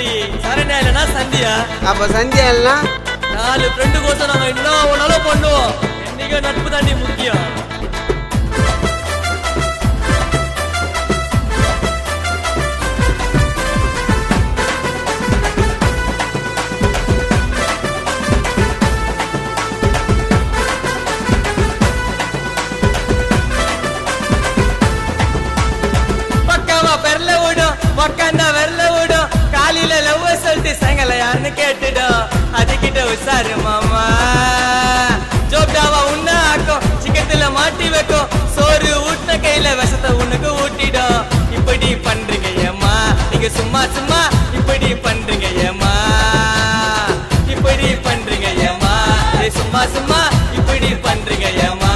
தாண்டி சரண்யா இல்லைன்னா சந்தியா. அப்ப சந்தியா இல்லைன்னா 4 ஃப்ரெண்டு கோசம் நாங்க என்ன ஒன்னாலும் பண்ணுவோம். என்னைக்கும் நட்பு தாண்டி முக்கியம். உக்காந்தா வெறல விடும் காலையில லவ் சொல்லிட்டு சாயங்காலம் யாருன்னு கேட்டுடும். அதுகிட்ட உசாரு மாமா ஜோப்டாவா உன்ன ஆக்கும் சிக்கத்துல மாட்டி வைக்கும் சோறு ஊட்டின கையில விஷத்தை உனக்கு ஊட்டிடும். இப்படி பண்றீங்க ஏமா நீங்க சும்மா சும்மா இப்படி பண்றீங்க ஏமா இப்படி பண்றீங்க ஏமா சும்மா சும்மா இப்படி பண்றீங்க ஏமா.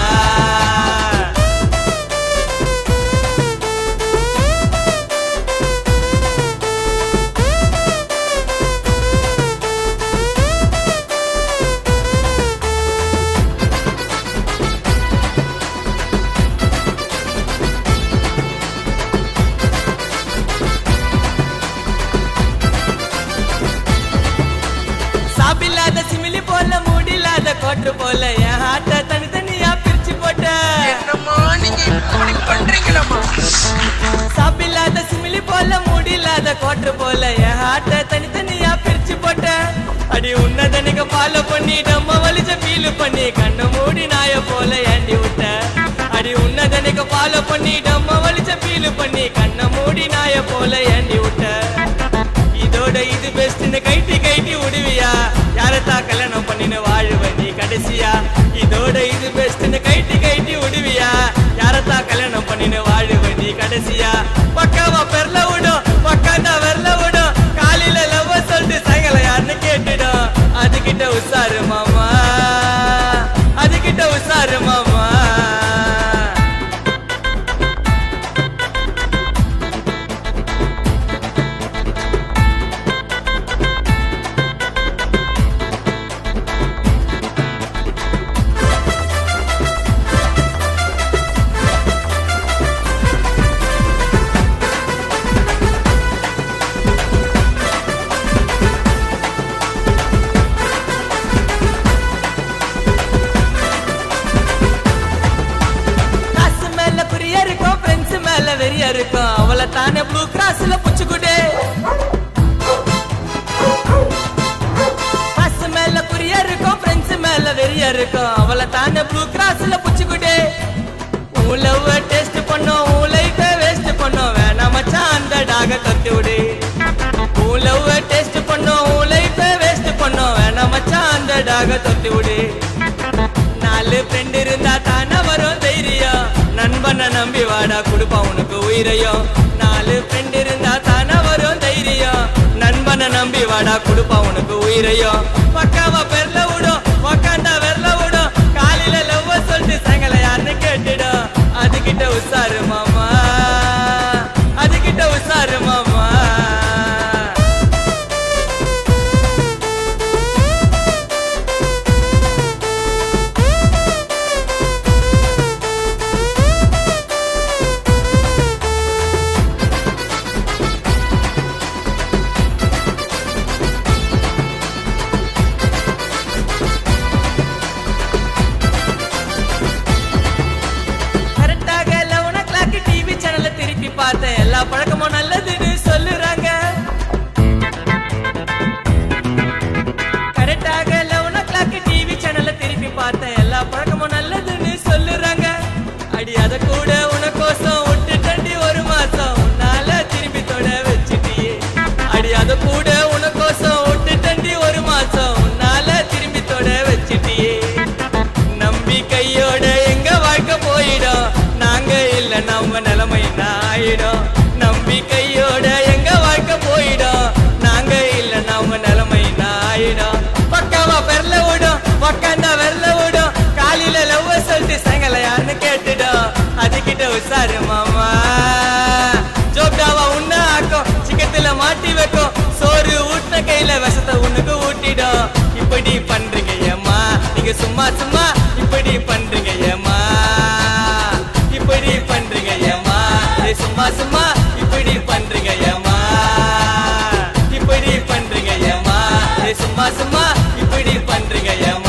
சிமிலி போல மூடிலாத கோட்டு போல என் ஹார்ட்ட தனித்தனியா பிரிச்சு போட்ட. சாப்பில்லாத சிமிலி போல மூடிலாத கோட்டு போல என் ஹார்ட்ட தனித்தனியா பிரிச்சு போட்ட. அடி உன்னதனிக்க ஃபாலோ பண்ணி நம்ம வலிச்ச ஃபீல் பண்ணி கண்ணு மூடி நாய போல ஏண்டி விட்ட. அடி உன்னதனிக்க ஃபாலோ பண்ணி நம்ம வலிச்ச ஃபீல் பண்ணி கண்ணு மூடி நாய போல ஏண்டி விட்ட. இதோட இது பெஸ்ட்னு கைட்டி கைட்டி விடுவியா யாரத்தா கல்யாணம் பண்ணின்னு வாழுவ நீ கடைசியா. இதோட இது பெஸ்ட்னு கைட்டி கைட்டி விடுவியா யாரத்தா கல்யாணம் பண்ணின்னு வாழுவ நீ கடைசியா. பக்காவா பெறல விடும் பக்காந்தா வெறல விடும் காலையில லவ் சொல்லிட்டு சாயங்காலம் யாருன்னு கேட்டுடும். அதுகிட்ட உசாரு மாமா அதுகிட்ட உசாரு மாமா. வெறியா இருக்கும் அவளை தானே ப்ளூ கிராஸ்ல புச்சுக்குடே. பஸ் மேல குறியா இருக்கும் ஃப்ரெண்ட்ஸ் மேல வெறியா இருக்கும் அவளை தானே ப்ளூ கிராஸ்ல புச்சுக்குடே. உன் லவ் டேஸ்ட் பண்ணோம் உன் லைஃப் வேஸ்ட் பண்ணோம் வேணாம் மச்சான் அந்த டாக தொட்டு விடு. உன் லவ் டேஸ்ட் பண்ணோம் உன் லைஃப் வேஸ்ட் பண்ணோம் வேணாம் மச்சான் அந்த டாக தொட்டு விடு. 4 ஃப்ரெண்ட் இருந்தா தானே வரும் தைரியம் நண்பனை நம்பி வாடா கொடுப்பா உனக்கு உயிரையும். 4 ஃப்ரெண்ட் இருந்தா தானே வரும் தைரியம் நண்பனை நம்பி வாடா கொடுப்பா உனக்கு உயிரையும். பக்காவா பெறல விடும் உக்காந்தா வெறல விடும் காலையில லவ் சொல்லிட்டு சாயங்காலம் யாருன்னு கேட்டுடும். அதுகிட்ட உசாரு மாமா அதுகிட்ட உசாரு மாமா. எல்லா பழக்கமும் நல்லதுன்னு சொல்லுறாங்க. கரெக்டாக 11 o'clock டிவி சேனல்ல திருப்பி பார்த்தேன் எல்லா பழக்கமும் நல்லதுன்னு சொல்லுறாங்க. அடி அத கூட உனக்கோசம் விட்டுட்டண்டி ஒரு மாசம் உன்னால திருப்பி தொட வச்சுட்டியே. அடி அத கூட உனக்கோசம் விட்டுட்டண்டி ஒரு மாசம் உன்னால திரும்பி தொட வச்சுட்டியே. நம்பிக்கையோட எங்க வாழ்க்கை போயிடும் நாங்க இல்ல நம்ம நிலைமை ஆயிடும். நம்பிக்கையோட எங்க வாழ்க்கை போயிடும் நாங்க இல்ல நம்ம நிலைமை ஆயிடும். பக்காவா பெறல விடும் உக்காந்தா வெறல விடும் காலையில லவ் சொல்லிட்டு சாயங்காலம் யாருன்னு கேட்டுடும். அதுகிட்ட உசாரு மாமா ஜோப்டாவா உன்ன ஆக்கும் சிக்கத்துல மாட்டி வைக்கும் சோறு ஊட்டின கையில விஷத்தை உனக்கு ஊட்டிடும். இப்படி பண்றீங்க ஏமா நீங்க சும்மா சும்மா இப்படி பண்றீங்க ஏமா இப்படி பண்றீங்க ஏமா சும்மா சும்மா இப்படி பண்றீங்க ஏமா இப்படி சும்மா சும்மா இப்படி பண்றீங்க ஏமா